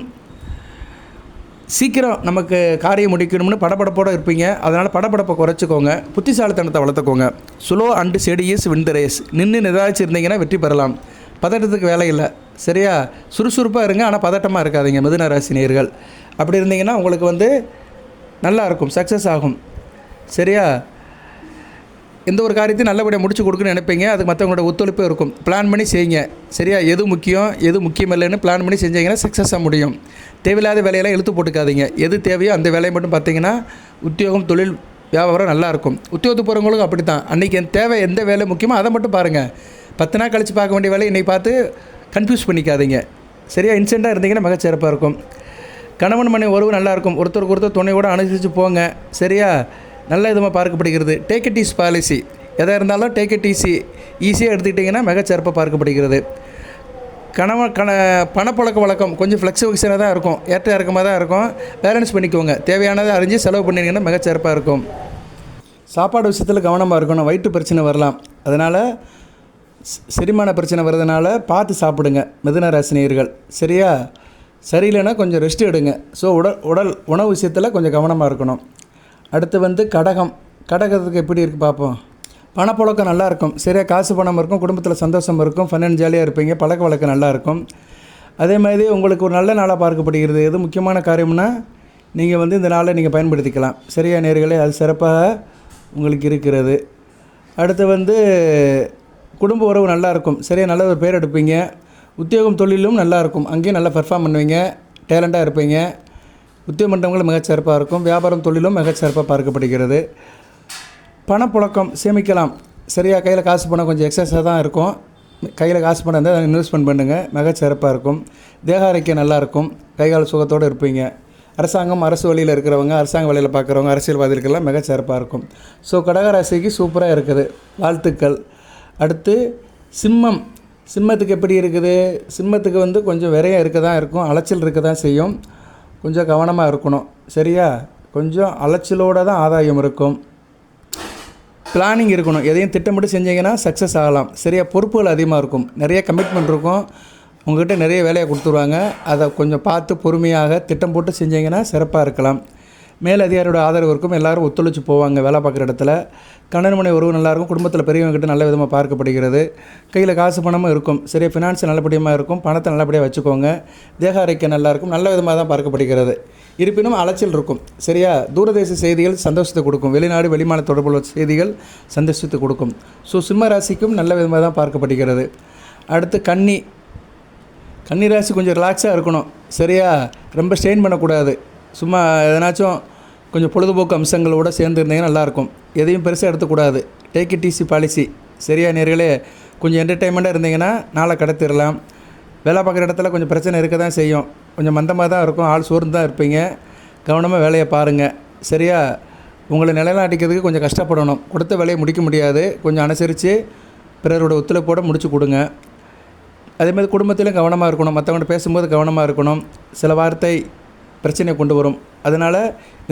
சீக்கிரம் நமக்கு காரியம் முடிக்கணும்னு படபடப்போடு இருப்பீங்க. அதனால் படபடப்பை குறைச்சிக்கோங்க, புத்திசாலித்தனத்தை வளர்த்துக்கோங்க. Slow and steady is win the race. நின்று நிதானிச்சு இருந்தீங்கன்னா வெற்றி பெறலாம். பதட்டத்துக்கு வேலை இல்லை. சரியா, சுறுசுறுப்பாக இருங்க, ஆனால் பதட்டமாக இருக்காதீங்க. மிதுன ராசி நேயர்கள் அப்படி இருந்தீங்கன்னா உங்களுக்கு நல்லாயிருக்கும், சக்ஸஸ் ஆகும். சரியா, எந்த ஒரு காரியத்தையும் நல்லபடியாக முடிச்சு கொடுக்குன்னு நினைப்பீங்க. அதுக்கு மற்றவங்களோட ஒத்துழைப்பு இருக்கும். பிளான் பண்ணி செய்யுங்க. சரியா, எது முக்கியம் எது முக்கியம் இல்லைன்னு பிளான் பண்ணி செஞ்சீங்கன்னா சக்ஸஸாக முடியும். தேவையில்லாத வேலையெல்லாம் இழுத்து போட்டுக்காதீங்க. எது தேவையோ அந்த வேலையை மட்டும் பார்த்தீங்கன்னா உத்தியோகம், தொழில், வியாபாரம் நல்லாயிருக்கும். உத்தியோகத்துக்கு போகிறவங்களுக்கும் அப்படி தான். அன்றைக்கி தேவை எந்த வேலை முக்கியமோ அதை மட்டும் பாருங்கள். 10 நாள் கழித்து பார்க்க வேண்டிய வேலையை இன்றைக்கி பார்த்து கன்ஃபியூஸ் பண்ணிக்காதீங்க. சரியா, இன்ஸ்டண்ட்டாக இருந்தீங்கன்னா மிகச்சிறப்பாக இருக்கும். கணவன் மனைவி உறவு நல்லாயிருக்கும். ஒருத்தருக்கு ஒருத்தர் துணையோடு அனுசரித்து போங்க. சரியா, நல்ல விதமாக பார்க்கப்படுகிறது. Take it is policy. எதாக இருந்தாலும் டேக் இட் ஈஸியாக எடுத்துக்கிட்டிங்கன்னா மிகச்சிறப்பாக பார்க்கப்படுகிறது. பணப்பழக்க வழக்கம் கொஞ்சம் ஃப்ளக்சுவேஷனாக தான் இருக்கும், ஏற்ற இறக்கமாக தான் இருக்கும். பேலன்ஸ் பண்ணிக்கோங்க. தேவையானதை அறிஞ்சு செலவு பண்ணிங்கன்னா மிகச்சிறப்பாக இருக்கும். சாப்பாடு விஷயத்தில் கவனமாக இருக்கணும். வயிற்று பிரச்சனை வரலாம். அதனால் செரிமான பிரச்சனை வர்றதுனால பார்த்து சாப்பிடுங்க மிதுன ராசினியர்கள். சரியா, சரியில்லைன்னா கொஞ்சம் ரெஸ்ட் எடுங்க. ஸோ உடல் உணவு விஷயத்தில் கொஞ்சம் கவனமாக இருக்கணும். அடுத்து கடகத்துக்கு எப்படி இருக்குது பார்ப்போம். பணப்பழக்கம் நல்லாயிருக்கும். சரியா, காசு பணம் இருக்கும், குடும்பத்தில் சந்தோஷம் இருக்கும், ஃபன் அண்ட் ஜாலியாக இருப்பீங்க, பழக்க வழக்கம் நல்லாயிருக்கும். அதே மாதிரி உங்களுக்கு ஒரு நல்ல நாளாக பார்க்கப்படுகிறது. எது முக்கியமான காரியம்னா நீங்கள் இந்த நாளை நீங்கள் பயன்படுத்திக்கலாம். சரியா நேயர்களே, அது சிறப்பாக உங்களுக்கு இருக்கிறது. அடுத்து குடும்ப உறவு நல்லாயிருக்கும். சரியா, நல்ல ஒரு பேர் எடுப்பீங்க. உத்தியோகம் தொழிலும் நல்லாயிருக்கும், அங்கேயும் நல்லா பெர்ஃபார்ம் பண்ணுவீங்க, டேலண்ட்டாக இருப்பீங்க. உத்தியோகம் பண்ணுறவங்களும் மிகச்சிறப்பாக இருக்கும். வியாபாரம் தொழிலும் மிகச்சிறப்பாக பார்க்கப்படுகிறது. பணப்புழக்கம் சேமிக்கலாம். சரியா, கையில் காசு பணம் கொஞ்சம் எக்ஸஸாக தான் இருக்கும். கையில் காசு பணம் இருந்தால் இன்வெஸ்ட்மெண்ட் பண்ணுங்கள், மிகச்சிறப்பாக இருக்கும். தேக ஆரோக்கியம் நல்லாயிருக்கும், கைகால சுகத்தோடு இருப்பீங்க. அரசாங்கம், அரசு வழியில் இருக்கிறவங்க, அரசாங்க வேலையில் பார்க்குறவங்க, அரசியல்வாதிகளுக்கெல்லாம் மிகச்சிறப்பாக இருக்கும். ஸோ கடகராசிக்கு சூப்பராக இருக்குது, வாழ்த்துக்கள். அடுத்து சிம்மத்துக்கு எப்படி இருக்குது? சிம்மத்துக்கு கொஞ்சம் விரையம் இருக்க தான் இருக்கும், அலைச்சல் இருக்க தான் செய்யும். கொஞ்சம் கவனமாக இருக்கணும். சரியா, கொஞ்சம் அலைச்சலோடு தான் ஆதாயம் இருக்கும். பிளானிங் இருக்கணும். எதையும் திட்டமிட்டு செஞ்சீங்கன்னா சக்ஸஸ் ஆகலாம். சரியா, பொறுப்புகள் அதிகமாக இருக்கும், நிறைய கமிட்மெண்ட் இருக்கும். உங்கள்கிட்ட நிறைய வேலையை கொடுத்துருவாங்க. அதை கொஞ்சம் பார்த்து பொறுமையாக திட்டம் போட்டு செஞ்சீங்கன்னா சிறப்பாக இருக்கலாம். மேல் அதிகாரியோட ஆதரவு இருக்கும், எல்லோரும் ஒத்துழைச்சி போவாங்க வேலை பார்க்குற இடத்துல. கணவன் மனைவி உறவு நல்லாயிருக்கும், குடும்பத்தில் பெரியவங்ககிட்ட நல்ல விதமாக பார்க்கப்படுகிறது. கையில் காசு பணமும் இருக்கும். சரியா, ஃபினான்ஸ் நல்லபடியாக இருக்கும், பணத்தை நல்லபடியாக வச்சுக்கோங்க. தேக ஆரோக்கியம் நல்லாயிருக்கும், நல்ல விதமாக தான் பார்க்கப்படுகிறது. இருப்பினும் அலைச்சல் இருக்கும். சரியா? தூரதேச செய்திகள் சந்தோஷத்தை கொடுக்கும். வெளிநாடு வெளிமாநில தொடர்புள்ள செய்திகள் சந்தோஷத்தை கொடுக்கும். ஸோ சிம்ம ராசிக்கும் நல்ல விதமாக தான் பார்க்கப்படுகிறது. அடுத்து கன்னி ராசி கொஞ்சம் ரிலாக்ஸாக இருக்கணும். சரியா? ரொம்ப ஸ்ட்ரெயின் பண்ணக்கூடாது. சும்மா எதனாச்சும் கொஞ்சம் பொழுதுபோக்கு அம்சங்களோடு சேர்ந்து இருந்தீங்கன்னா நல்லாயிருக்கும். எதையும் பெருசாக எடுத்துக்கூடாது. Take it easy policy. சரியா நேர்களே? கொஞ்சம் என்டர்டெயின்மெண்ட்டாக இருந்தீங்கன்னா நாளை கடத்திடலாம். வேலை பார்க்குற இடத்துல கொஞ்சம் பிரச்சனை இருக்க தான் செய்யும். கொஞ்சம் மந்தமாக தான் இருக்கும். ஆள் சோர்ந்து தான் இருப்பீங்க. கவனமாக வேலையை பாருங்கள். சரியா? உங்களை நிலைநாட்டிக்கிறதுக்கு கொஞ்சம் கஷ்டப்படணும். கொடுத்த வேலையை முடிக்க முடியாது. கொஞ்சம் அனுசரித்து பிறரோட ஒத்துழைப்போடு முடிச்சு கொடுங்க. அதேமாதிரி குடும்பத்திலும் கவனமாக இருக்கணும். மற்றவங்கள்ட்ட பேசும்போது கவனமாக இருக்கணும். சில வார்த்தை பிரச்சனையை கொண்டு வரும். அதனால்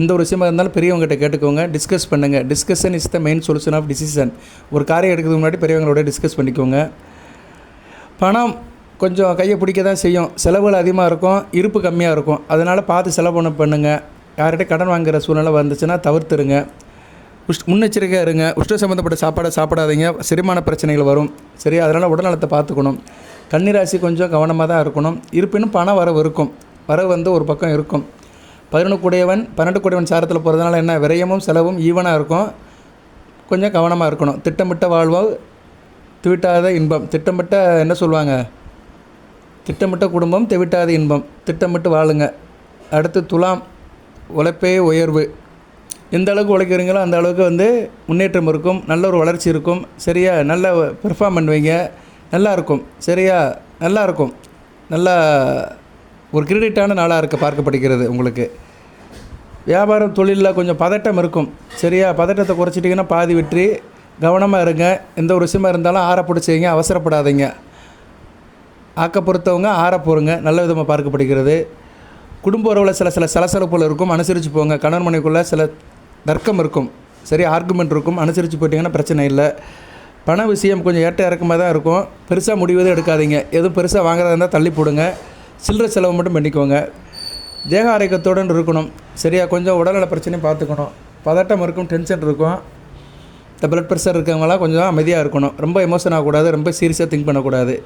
எந்த ஒரு விஷயமாக இருந்தாலும் பெரியவங்ககிட்ட கேட்டுக்கோங்க. டிஸ்கஸ் பண்ணுங்கள். Discussion is the main solution of decision. ஒரு காரியம் எடுக்கிறதுக்கு முன்னாடி பெரியவங்களோட டிஸ்கஸ் பண்ணிக்கோங்க. பணம் கொஞ்சம் கையை பிடிக்க தான் செய்யும். செலவுகள் அதிகமாக இருக்கும், இருப்பு கம்மியாக இருக்கும். அதனால் பார்த்து செலவு பண்ணுங்கள். யார்கிட்ட கடன் வாங்குகிற சூழ்நிலை வந்துச்சுன்னா தவிர்த்துருங்க. முன்னெச்சரிக்கையாக இருங்க. உஷ்ண சம்மந்தப்பட்ட சாப்பாடை சாப்பிடாதீங்க. செரிமான பிரச்சனைகள் வரும். சரியா? அதனால் உடல்நலத்தை பார்த்துக்கணும். கன்னிராசி கொஞ்சம் கவனமாக தான் இருக்கணும். இருப்பினும் பண வரவு இருக்கும். வரவு வந்து ஒரு பக்கம் இருக்கும். 11 கூடையவன் சாரத்தில் போகிறதுனால என்ன விரயமும் செலவும் ஈவனாக இருக்கும். கொஞ்சம் கவனமாக இருக்கணும். திட்டமிட்ட வாழ்வோ திவிட்டாத இன்பம். என்ன சொல்லுவாங்க? திட்டமிட்ட குடும்பம் தெவிட்டாத இன்பம். திட்டமிட்டு வாழுங்க. அடுத்து துலாம், உழைப்பே உயர்வு. எந்த அளவுக்கு உழைக்கிறீங்களோ அந்த அளவுக்கு வந்து முன்னேற்றம் இருக்கும். நல்ல ஒரு வளர்ச்சி இருக்கும். சரியா? நல்ல பெர்ஃபார்ம் பண்ணுவீங்க. நல்லாயிருக்கும். சரியா? நல்லாயிருக்கும். நல்லா ஒரு கிரெடிட்டான நாளாக பார்க்கப்படுகிறது உங்களுக்கு. வியாபாரம் தொழிலில் கொஞ்சம் பதட்டம் இருக்கும். சரியா? பதட்டத்தை குறைச்சிட்டிங்கன்னா பாதி வெற்றி. கவனமாக இருங்க. எந்த ஒரு விஷயமா இருந்தாலும் ஆறப்பிடிச்சிங்க. அவசரப்படாதீங்க. ஆக்க பொறுத்தவங்க ஆற போருங்க. நல்ல விதமாக பார்க்கப்படுகிறது. குடும்ப உறவில் சில சலசலப்புகள் இருக்கும். அனுசரித்து போங்க. கணவன் மனைவிக்குள்ளே சில தர்க்கம் இருக்கும். சரி, ஆர்குமெண்ட் இருக்கும். அனுசரித்து போயிட்டிங்கன்னா பிரச்சனை இல்லை. பண விஷயம் கொஞ்சம் ஏற்ற இறக்கமாக தான் இருக்கும். பெருசாக முடிவதும் எடுக்காதீங்க. எதுவும் பெருசாக வாங்குறதா இருந்தால் தள்ளி போடுங்க. சில்லறை செலவு மட்டும் பண்ணிக்கோங்க. தேக ஆரோக்கியத்துடன் இருக்கணும். சரியா? கொஞ்சம் உடல்நல பிரச்சனையும் பார்த்துக்கணும். பதட்டம் இருக்கும், டென்ஷன் இருக்கும். இந்த ப்ளட் ப்ரெஷர் இருக்கவங்களாம் கொஞ்சம் அமைதியாக இருக்கணும். ரொம்ப எமோஷன் ஆகக்கூடாது. ரொம்ப சீரியஸாக திங்க் பண்ணக்கூடாது.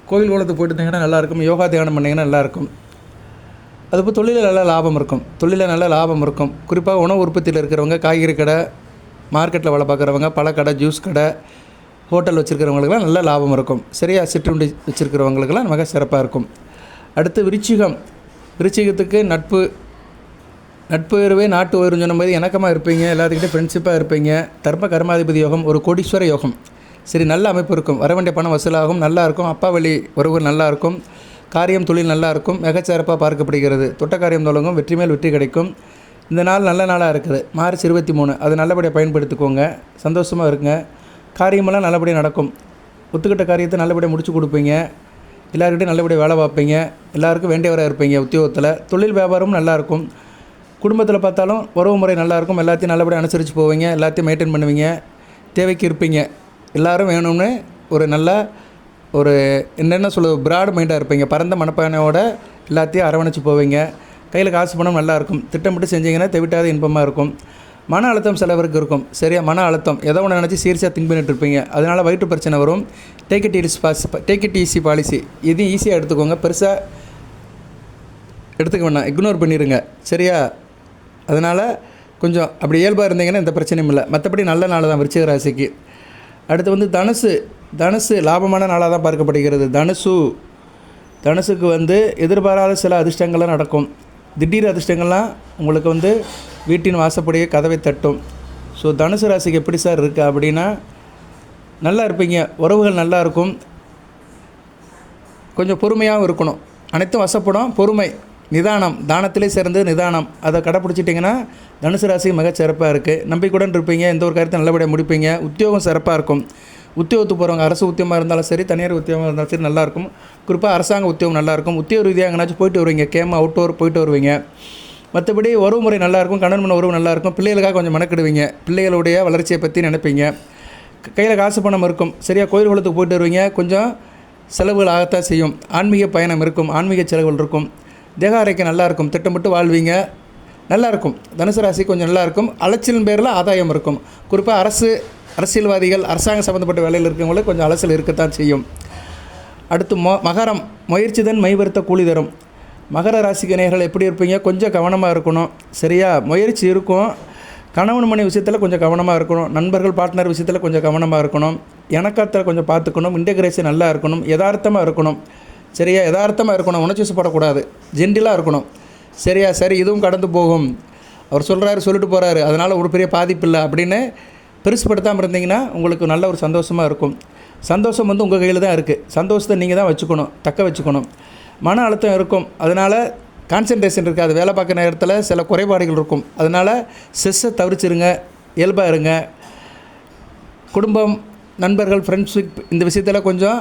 கோவில் குளத்துக்கு போயிட்டு இருந்தீங்கன்னா நல்லாயிருக்கும். யோகா தியானம் பண்ணிங்கன்னா நல்லாயிருக்கும். அதுபோல் தொழிலில் நல்ல லாபம் இருக்கும். குறிப்பாக உணவு உற்பத்தியில் இருக்கிறவங்க, காய்கறி கடை, மார்க்கெட்டில் வேலை பார்க்குறவங்க, பழக்கடை, ஜூஸ் கடை, ஹோட்டல் வச்சுருக்கிறவங்களுக்கெல்லாம் நல்ல லாபம் இருக்கும். சரியா? சிற்றுண்டி வச்சுருக்கிறவங்களுக்கெல்லாம் மிக சிறப்பாக இருக்கும். அடுத்து விருச்சிகத்துக்கு நட்பு உயர்வே நாட்டு உயர்வுன்னு சொன்னபோது இணக்கமாக இருப்பீங்க. எல்லாத்துக்கிட்டே ஃப்ரெண்ட்ஷிப்பாக இருப்பீங்க. தர்ம கர்மாதிபதி யோகம், ஒரு கோடீஸ்வர யோகம். சரி, நல்ல அமைப்பு இருக்கும். வர வேண்டிய பணம் வசூலாகும். நல்லாயிருக்கும். அப்பா வழி உறவுகள் நல்லாயிருக்கும். காரியம் தொழில் நல்லாயிருக்கும். மிகச்சிறப்பாக பார்க்கப்படுகிறது. தொட்ட காரியம் தொடங்கும். வெற்றி மேல் வெற்றி கிடைக்கும். இந்த நாள் நல்ல நாளாக இருக்குது. மார்ச் 23. அது நல்லபடியாக பயன்படுத்திக்கோங்க. சந்தோஷமாக இருங்க. காரியமெல்லாம் நல்லபடியாக நடக்கும். ஒத்துக்கிட்ட காரியத்தை நல்லபடியாக முடிச்சு கொடுப்பீங்க. எல்லாருக்கிட்டையும் நல்லபடியாக வேலை பார்ப்பீங்க. எல்லாருக்கும் வேண்டியவராக இருப்பீங்க. உத்தியோகத்தில் தொழில் வியாபாரமும் நல்லாயிருக்கும். குடும்பத்தில் பார்த்தாலும் உறவு முறை நல்லாயிருக்கும். எல்லாத்தையும் நல்லபடியாக அனுசரித்து போவீங்க. எல்லாத்தையும் மெயின்டைன் பண்ணுவீங்க. தேவைக்கு இருப்பீங்க. எல்லோரும் வேணும்னு ஒரு என்னென்ன பிராட் மைண்டாக இருப்பீங்க. பரந்த மனப்பானையோட எல்லாத்தையும் அரவணைச்சு போவீங்க. கையில் காசு பணம் நல்லாயிருக்கும். திட்டமிட்டு செஞ்சீங்கன்னா தெவிட்டாத இன்பமாக இருக்கும். மன அழுத்தம் சிலவருக்கு இருக்கும். சரியா? மன அழுத்தம் எதோ ஒன்று நினச்சி சீரியஸாக திங்க் பண்ணிட்டு இருப்பீங்க. அதனால் வயிற்று பிரச்சனை வரும். Take it easy policy. இது ஈஸியாக எடுத்துக்கோங்க. பெருசாக எடுத்துக்க வேணாம். இக்னோர் பண்ணிடுங்க. சரியா? அதனால் கொஞ்சம் அப்படி இயல்பாக இருந்தீங்கன்னா எந்த பிரச்சனையும் இல்லை. மற்றபடி நல்ல நாள் தான் விருச்சிக ராசிக்கு. அடுத்து வந்து தனுசு லாபமான நாளாக தான் பார்க்கப்படுகிறது. தனுசுக்கு வந்து எதிர்பாராத சில அதிர்ஷ்டங்கள்லாம் நடக்கும். திடீர் அதிர்ஷ்டங்கள்லாம் உங்களுக்கு வந்து வீட்டின் வாசப்படியே கதவை தட்டும். ஸோ தனுசு ராசிக்கு எப்படி சார் இருக்குது அப்படின்னா, நல்லா இருப்பீங்க. உறவுகள் நல்லா இருக்கும். கொஞ்சம் பொறுமையாகவும் இருக்கணும். அனைத்தும் வசப்படும். பொறுமை, நிதானம், தானத்திலே சேர்ந்து நிதானம், அதை கடைப்பிடிச்சிட்டிங்கன்னா தனுசு ராசி மிகச்சிறப்பாக இருக்குது. நம்பிக்கையுடன் இருப்பீங்க. எந்த ஒரு காரியத்தை நல்லபடியாக முடிப்பீங்க. உத்தியோகம் சிறப்பாக இருக்கும். உத்தியோகத்துக்கு போகிறவங்க அரசு உத்தியோகமாக இருந்தாலும் சரி, தனியார் உத்தியோகமாக இருந்தாலும் சரி நல்லாயிருக்கும். குறிப்பாக அரசாங்க உத்தியோகம் நல்லாயிருக்கும். உத்தியோக ரீதியாக எங்கேனாச்சும் போயிட்டு வருவீங்க. அவுட்டோர் போயிட்டு வருவீங்க. மற்றபடி உறவு முறை நல்லாயிருக்கும். கணவன் மன உறவு நல்லாயிருக்கும். பிள்ளைகளுக்காக கொஞ்சம் மெனக்கிடுவீங்க. பிள்ளைகளுடைய வளர்ச்சியை பற்றி நினைப்பீங்க. கையில் காசு பணம் இருக்கும். சரியாக கோயில் குளத்துக்கு போயிட்டு வருவீங்க. கொஞ்சம் செலவுகள் ஆகத்தான் செய்யும். ஆன்மீக பயணம் இருக்கும். ஆன்மீக செலவுகள் இருக்கும். தேக ஆரோக்கியம் நல்லாயிருக்கும். திட்டமிட்டு வாழ்வீங்க. நல்லாயிருக்கும். தனுசு ராசி கொஞ்சம் நல்லாயிருக்கும். அலைச்சலின் பேரில் ஆதாயம் இருக்கும். குறிப்பாக அரசியல்வாதிகள், அரசாங்கம் சம்மந்தப்பட்ட வேலையில் இருக்கிறவங்களுக்கு கொஞ்சம் அலசல் இருக்கத்தான் செய்யும். அடுத்து மகரம், முயற்சி தன் மைவருத்த கூலி தரும். மகர ராசிக்கு நேயர்கள் எப்படி இருப்பீங்க? கொஞ்சம் கவனமாக இருக்கணும். சரியா? முயற்சி இருக்கும். கணவன் மனைவி விஷயத்தில் கொஞ்சம் கவனமாக இருக்கணும். நண்பர்கள் பார்ட்னர் விஷயத்தில் கொஞ்சம் கவனமாக இருக்கணும். இணக்கத்தில் கொஞ்சம் பார்த்துக்கணும். இன்டெகிரேஷன் நல்லா இருக்கணும். யதார்த்தமாக இருக்கணும். சரியா? யதார்த்தமாக இருக்கணும். உணர்ச்சிவசப்படக்கூடாது. ஜென்டிலாக இருக்கணும். சரியா? சரி, இதுவும் கடந்து போகும், அவர் சொல்கிறாரு, சொல்லிட்டு போகிறாரு, அதனால் ஒரு பெரிய பாதிப்பு இல்லை அப்படின்னு பெருசுப்படுத்தாமல் இருந்தீங்கன்னா உங்களுக்கு நல்ல ஒரு சந்தோஷமாக இருக்கும். சந்தோஷம் வந்து உங்கள் கையில் தான் இருக்குது. சந்தோஷத்தை நீங்கள் தான் வச்சுக்கணும், தக்க வச்சுக்கணும். மன அழுத்தம் இருக்கும், அதனால் கான்சன்ட்ரேஷன் இருக்காது. வேலை பார்க்குற நேரத்தில் சில குறைபாடுகள் இருக்கும். அதனால் ஸ்ட்ரெஸ்ஸை தவிர்த்துருங்க, இயல்பாக இருங்க. குடும்பம், நண்பர்கள், ஃப்ரெண்ட்ஷிப் இந்த விஷயத்தில் கொஞ்சம்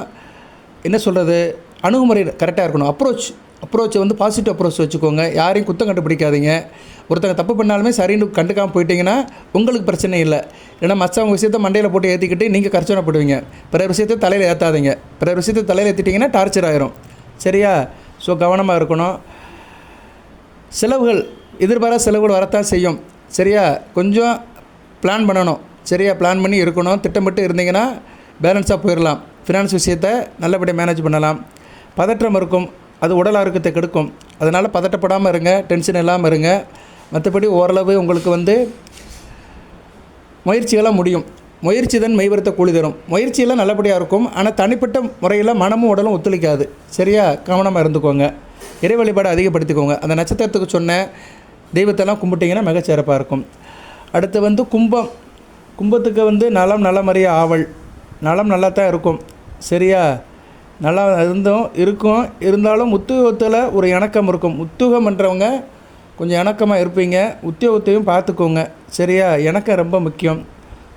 என்ன சொல்கிறது, அணுகுமுறை கரெக்டாக இருக்கணும். அப்ரோச்சை வந்து பாசிட்டிவ் அப்ரோச் வச்சுக்கோங்க. யாரையும் குத்தம் கண்டுபிடிக்காதீங்க. ஒருத்தங்க தப்பு பண்ணாலுமே சரின்னு கண்டுக்காமல் போயிட்டீங்கன்னா உங்களுக்கு பிரச்சனை இல்லை. ஏன்னா மற்றவங்க விஷயத்தை மண்டையில் போட்டு ஏற்றிக்கிட்டு நீங்கள் கர்ச்சனைப்படுவீங்க. பிறர் விஷயத்தை தலையில் ஏற்றாதீங்க. பிறர் விஷயத்தை தலையில் ஏற்றிட்டிங்கன்னா டார்ச்சர் ஆகிரும். சரியா? ஸோ கவனமாக இருக்கணும். செலவுகள், எதிர்பாராத செலவுகள் வரத்தான் செய்யும். சரியா? கொஞ்சம் பிளான் பண்ணணும். சரியா? பிளான் பண்ணி இருக்கணும். திட்டமிட்டு இருந்தீங்கன்னா பேலன்ஸாக போயிடலாம். ஃபினான்ஸ் விஷயத்தை நல்லபடியாக மேனேஜ் பண்ணலாம். பதற்றம் இருக்கும், அது உடல் ஆரோக்கியத்தை கெடுக்கும். அதனால் பதட்டப்படாமல் இருங்க, டென்ஷன் இல்லாமல் இருங்க. மற்றபடி ஓரளவு உங்களுக்கு வந்து முயற்சிகளாக முடியும். முயற்சி தான் மெய்வருத்த கூலி தரும். முயற்சியெல்லாம் நல்லபடியாக இருக்கும். ஆனால் தனிப்பட்ட முறையில் மனமும் உடலும் ஒத்துழைக்காது. சரியா? கவனமாக இருந்துக்கோங்க. இறை வழிபாடு அதிகப்படுத்திக்கோங்க. அந்த நட்சத்திரத்துக்கு சொன்ன தெய்வத்தெல்லாம் கும்பிட்டிங்கன்னா மிகச்சிறப்பாக இருக்கும். அடுத்து வந்து கும்பத்துக்கு வந்து நலம் நலமறிய ஆவல். நலம் நல்லா தான் இருக்கும். சரியா? நல்லா இருந்தாலும் உத்தியோகத்தில் ஒரு இணக்கம் இருக்கும். உத்தியோகம் பண்ணுறவங்க கொஞ்சம் இணக்கமாக இருப்பீங்க. உத்தியோகத்தையும் பார்த்துக்கோங்க. சரியா? இணக்கம் ரொம்ப முக்கியம்.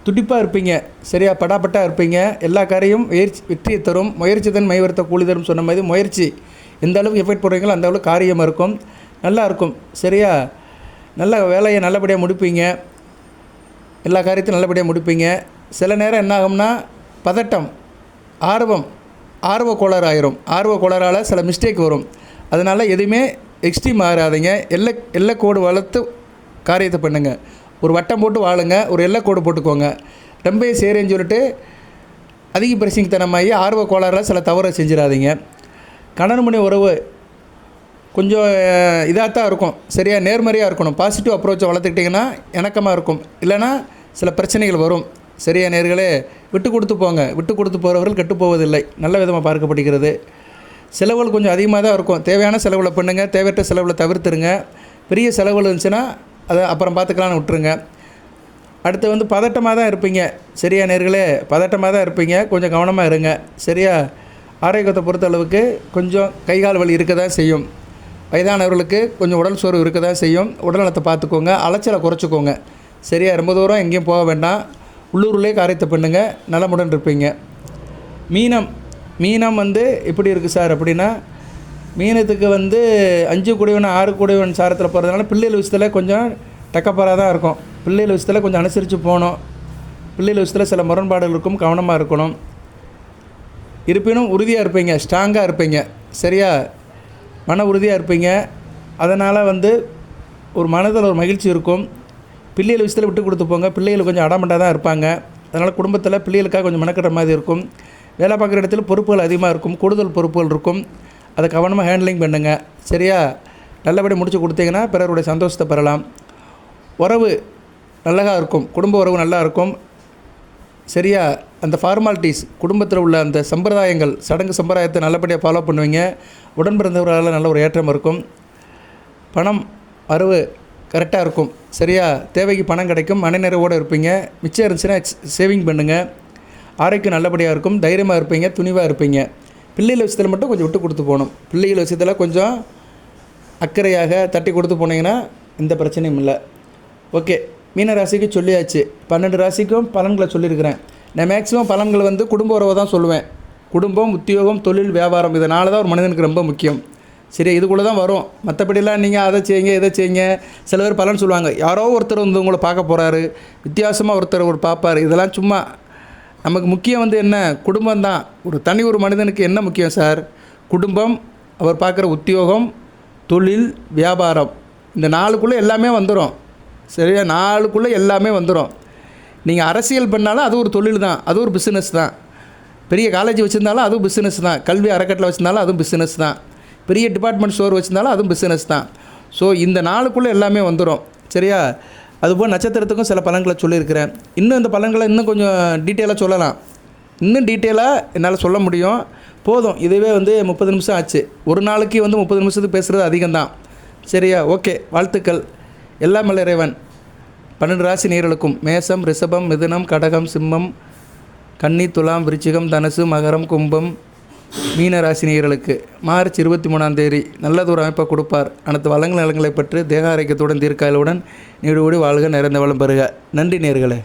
துடிப்பாக இருப்பீங்க. சரியா? படாப்பட்டாக இருப்பீங்க. எல்லா காரையும் வெற்றியை தரும். முயற்சி தான் மெய்வருத்த கூலி தரும் சொன்ன மாதிரி முயற்சி எந்த அளவுக்கு எஃபெக்ட் போடுறீங்களோ அந்த அளவுக்கு காரியமாக இருக்கும், நல்லா இருக்கும். சரியா? நல்ல வேலையை நல்லபடியாக முடிப்பீங்க. எல்லா காரியத்தையும் நல்லபடியாக முடிப்பீங்க. சில நேரம் என்ன ஆகும்னா பதட்டம், ஆர்வ கோளாறு ஆயிரும். ஆர்வ கோளாறால் சில மிஸ்டேக் வரும். அதனால் எதுவுமே எக்ஸ்ட்ரீம் ஆகாதீங்க. எல்லைக்கோடு வளர்த்து காரியத்தை பண்ணுங்கள். ஒரு வட்டம் போட்டு வாழுங்க. ஒரு எல்லைக்கோடு போட்டுக்கோங்க. ரொம்ப சேரேன்னு சொல்லிட்டு அதிக பிரசிங் தனமாகி ஆர்வ கோளாறில் சில தவறை செஞ்சிடாதீங்க. கணவன் மனைவி உறவு கொஞ்சம் இதாக தான் இருக்கும். சரியா? நேர்மறையாக இருக்கணும். பாசிட்டிவ் அப்ரோச்சை வளர்த்துக்கிட்டிங்கன்னா இணக்கமாக இருக்கும். இல்லைனா சில பிரச்சனைகள் வரும். சரியா நேர்களே? விட்டு கொடுத்து போங்க. விட்டு கொடுத்து போகிறவர்கள் கெட்டு போவதில்லை. நல்ல விதமாக பார்க்கப்படுகிறது. செலவுகள் கொஞ்சம் அதிகமாக தான் இருக்கும். தேவையான செலவுகளை பண்ணுங்கள். தேவையற்ற செலவுகளை தவிர்த்துருங்க. பெரிய செலவுகள் இருந்துச்சுன்னா அதை அப்புறம் பார்த்துக்கலான்னு விட்டுருங்க. அடுத்து வந்து பதட்டமாக தான் இருப்பீங்க. சரியா நேர்களே? பதட்டமாக தான் இருப்பீங்க. கொஞ்சம் கவனமாக இருங்க. சரியா? ஆரோக்கியத்தை பொறுத்த அளவுக்கு கொஞ்சம் கைகால் வலி இருக்க தான் செய்யும். வயதானவர்களுக்கு கொஞ்சம் உடல் சோர்வு இருக்க தான் செய்யும். உடல் நலத்தை பார்த்துக்கோங்க. அலைச்சலை குறைச்சிக்கோங்க. சரியா? ரொம்ப தூரம் எங்கேயும் போக வேண்டாம். உள்ளூர்லேயே காரியத்தை பண்ணுங்கள். நலமுடன் இருப்பீங்க. மீனம் வந்து எப்படி இருக்குது சார் அப்படின்னா, மீனத்துக்கு வந்து 5 கூடியவன் 6 கூடியவன் சாரத்தில் போகிறதுனால பிள்ளைகள் விஷயத்தில் கொஞ்சம் டக்கப்பாராக தான் இருக்கும். பிள்ளைகள் விஷயத்தில் கொஞ்சம் அனுசரித்து போகணும். பிள்ளைகள் விஷயத்தில் சில முரண்பாடுகள் இருக்கும், கவனமாக இருக்கணும். இருப்பினும் உறுதியாக இருப்பீங்க, ஸ்ட்ராங்காக இருப்பீங்க. சரியா? மன உறுதியாக இருப்பீங்க. அதனால் வந்து ஒரு மனதில் ஒரு மகிழ்ச்சி இருக்கும். பிள்ளைகள் விஷயத்தில் விட்டு கொடுத்து போங்க. பிள்ளைகள் கொஞ்சம் அடமண்டாக தான் இருப்பாங்க. அதனால் குடும்பத்தில் பிள்ளைகளுக்காக கொஞ்சம் மெனக்கட்டுற மாதிரி இருக்கும். வேலை பார்க்குற இடத்துல பொறுப்புகள் அதிகமாக இருக்கும், கூடுதல் பொறுப்புகள் இருக்கும். அதை கவனமாக ஹேண்ட்லிங் பண்ணுங்கள். சரியா? நல்லபடி முடிச்சு கொடுத்தீங்கன்னா பிறருடைய சந்தோஷத்தை பெறலாம். உறவு நல்லா இருக்கும். குடும்ப உறவு நல்லா இருக்கும். சரியா? அந்த ஃபார்மாலிட்டிஸ், குடும்பத்தில் உள்ள அந்த சம்பிரதாயங்கள், சடங்கு சம்பிரதாயத்தை நல்லபடியாக ஃபாலோ பண்ணுவீங்க. உடன் பிறந்தவர்களால் நல்ல ஒரு ஏற்றம் இருக்கும். பணம் வரவு கரெக்டாக இருக்கும். சரியா? தேவைக்கு பணம் கிடைக்கும். மனநிறைவோடு இருப்பீங்க. மிச்சம் இருந்துச்சுன்னா சேவிங் பண்ணுங்கள். ஆரோக்கியம் நல்லபடியாக இருக்கும். தைரியமாக இருப்பீங்க, துணிவாக இருப்பீங்க. பிள்ளைகள் விஷயத்தில் மட்டும் கொஞ்சம் விட்டு கொடுத்து போகணும். பிள்ளைகள் விஷயத்தில் கொஞ்சம் அக்கறையாக தட்டி கொடுத்து போனீங்கன்னா எந்த பிரச்சனையும் இல்லை. ஓகே, மீன ராசிக்கு சொல்லியாச்சு. 12 ராசிக்கும் பலன்களை சொல்லியிருக்கிறேன். நான் மேக்ஸிமம் பலன்கள் வந்து குடும்ப உறவை தான் சொல்லுவேன். குடும்பம், உத்தியோகம், தொழில், வியாபாரம், இதனால தான் ஒரு மனிதனுக்கு ரொம்ப முக்கியம். சரி, இதுக்குள்ளே தான் வரும். மற்றபடிலாம் நீங்கள் அதை செய்யுங்க இதை செய்யுங்க. சில பேர் பலன் சொல்லுவாங்க. யாரோ ஒருத்தர் வந்து உங்களை பார்க்க போகிறாரு, வித்தியாசமாக ஒருத்தர் பார்ப்பார். இதெல்லாம் சும்மா. நமக்கு முக்கியம் வந்து என்ன? குடும்பம் தான். ஒரு மனிதனுக்கு என்ன முக்கியம் சார்? குடும்பம், அவர் பார்க்குற உத்தியோகம், தொழில், வியாபாரம், இந்த 4க்குள்ளே எல்லாமே வந்துடும். சரியா? 4க்குள்ளே எல்லாமே வந்துடும். நீங்கள் அரசியல் பண்ணாலும் அது ஒரு தொழில் தான், அது ஒரு பிஸ்னஸ் தான். பெரிய காலேஜ் வச்சுருந்தாலும் அதுவும் பிஸ்னஸ் தான். கல்வி அறக்கட்டளை வச்சுருந்தாலும் அதுவும் பிஸ்னஸ் தான். பெரிய டிபார்ட்மெண்ட் ஸ்டோர் வச்சுருந்தாலும் அதுவும் பிஸ்னஸ் தான். ஸோ இந்த நாளுக்குள்ளே எல்லாமே வந்துடும். சரியா? அதுபோல் நட்சத்திரத்துக்கும் சில பலன்களை சொல்லியிருக்கிறேன். இன்னும் இந்த பலன்களை இன்னும் கொஞ்சம் டீட்டெயிலாக சொல்லலாம். இன்னும் டீட்டெயிலாக என்னால் சொல்ல முடியும். போதும், இதுவே 30 நிமிஷம் ஆச்சு. ஒரு நாளைக்கு 30 நிமிஷத்துக்கு பேசுகிறது அதிகம்தான். சரியா? ஓகே, வாழ்த்துக்கள். எல்லாம் வல்ல இறைவன் 12 ராசி நேயர்களுக்கும் மேசம், ரிஷபம், மிதுனம், கடகம், சிம்மம், கன்னி, துலாம், விருச்சிகம், தனுசு, மகரம், கும்பம், மீன ராசி நேயர்களுக்கு மார்ச் 23ஆம் தேதி நல்லதொரு அமைப்பை கொடுப்பார். அனைத்து வளங்கள் நலங்களை பற்றி தேக ஆரோக்கியத்துடன் தீர்க்காயலுடன் நீடுபடி வாழ்க, நிறைந்த வளம் பெறுக. நன்றி நேயர்களே.